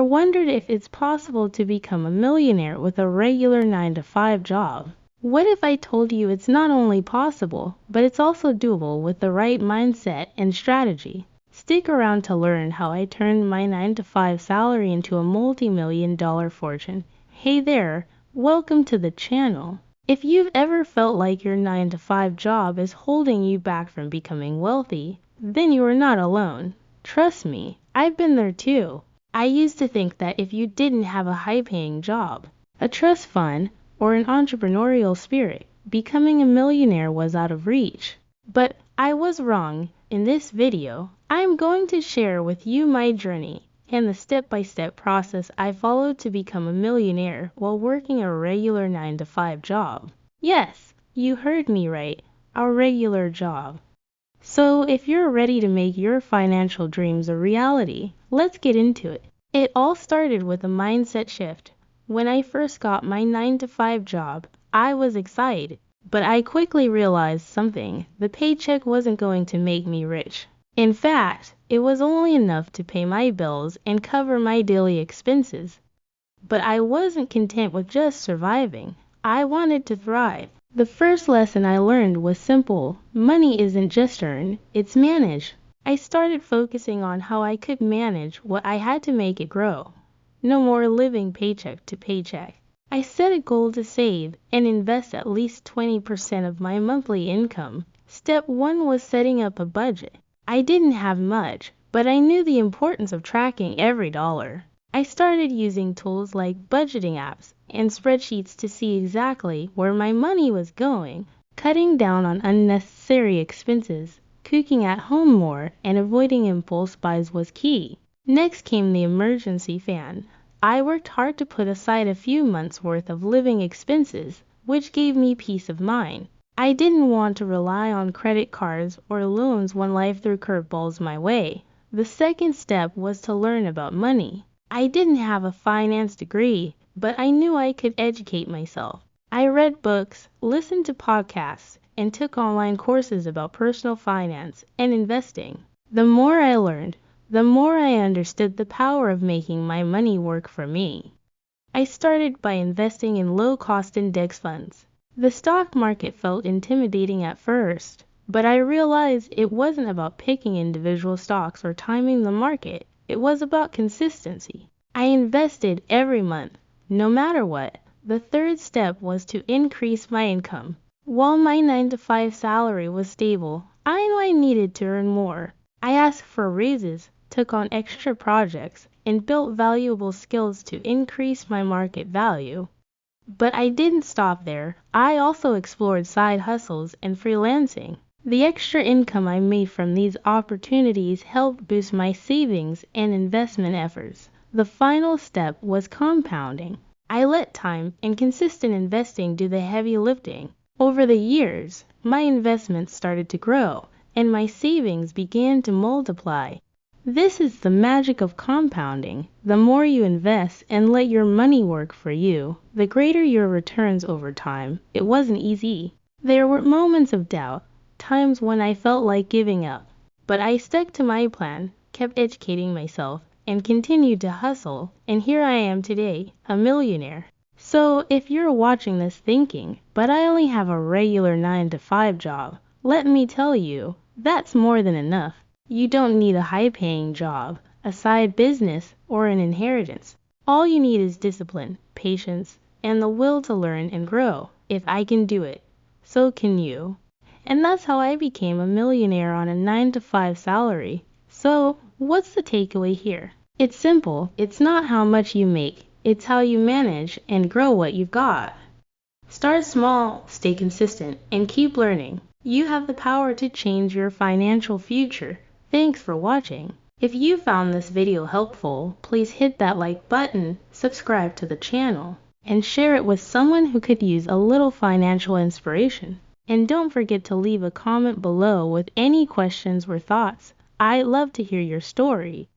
wondered if it's possible to become a millionaire with a regular 9-to-5 job. What if I told you it's not only possible, but it's also doable with the right mindset and strategy? Stick around to learn how I turned my 9-to-5 salary into a multi-million-dollar fortune. Hey there, welcome to the channel. If you've ever felt like your 9-to-5 job is holding you back from becoming wealthy, then you are not alone. Trust me, I've been there too. I used to think that if you didn't have a high-paying job, a trust fund, or an entrepreneurial spirit, becoming a millionaire was out of reach. But I was wrong. In this video, I'm going to share with you my journey and the step-by-step process I followed to become a millionaire while working a regular 9-to-5 job. Yes, you heard me right, a regular job. So if you're ready to make your financial dreams a reality, let's get into it. It all started with a mindset shift. When I first got my 9-to-5 job, I was excited, but I quickly realized something. The paycheck wasn't going to make me rich. In fact, it was only enough to pay my bills and cover my daily expenses. But I wasn't content with just surviving. I wanted to thrive. The first lesson I learned was simple. Money isn't just earned, it's managed. I started focusing on how I could manage what I had to make it grow. No more living paycheck to paycheck. I set a goal to save and invest at least 20% of my monthly income. Step 1 was setting up a budget. I didn't have much, but I knew the importance of tracking every dollar. I started using tools like budgeting apps and spreadsheets to see exactly where my money was going. Cutting down on unnecessary expenses, cooking at home more, and avoiding impulse buys was key. Next came the emergency fund. I worked hard to put aside a few months' worth of living expenses, which gave me peace of mind. I didn't want to rely on credit cards or loans when life threw curveballs my way. The second step was to learn about money. I didn't have a finance degree, but I knew I could educate myself. I read books, listened to podcasts, and took online courses about personal finance and investing. The more I learned, the more I understood the power of making my money work for me. I started by investing in low-cost index funds. The stock market felt intimidating at first, but I realized it wasn't about picking individual stocks or timing the market. It was about consistency. I invested every month, no matter what. The third step was to increase my income. While my 9-to-5 salary was stable, I knew I needed to earn more. I asked for raises, took on extra projects, and built valuable skills to increase my market value. But I didn't stop there. I also explored side hustles and freelancing. The extra income I made from these opportunities helped boost my savings and investment efforts. The final step was compounding. I let time and consistent investing do the heavy lifting. Over the years, my investments started to grow, and my savings began to multiply. This is the magic of compounding. The more you invest and let your money work for you, the greater your returns over time. It wasn't easy. There were moments of doubt, times when I felt like giving up. But I stuck to my plan, kept educating myself, and continued to hustle, and here I am today, a millionaire. So if you're watching this thinking, but I only have a regular 9-to-5 job, let me tell you, that's more than enough. You don't need a high-paying job, a side business, or an inheritance. All you need is discipline, patience, and the will to learn and grow. If I can do it, so can you. And that's how I became a millionaire on a 9-to-5 salary. So, what's the takeaway here? It's simple. It's not how much you make. It's how you manage and grow what you've got. Start small, stay consistent, and keep learning. You have the power to change your financial future. Thanks for watching. If you found this video helpful, please hit that like button, subscribe to the channel, and share it with someone who could use a little financial inspiration. And don't forget to leave a comment below with any questions or thoughts. I'd love to hear your story.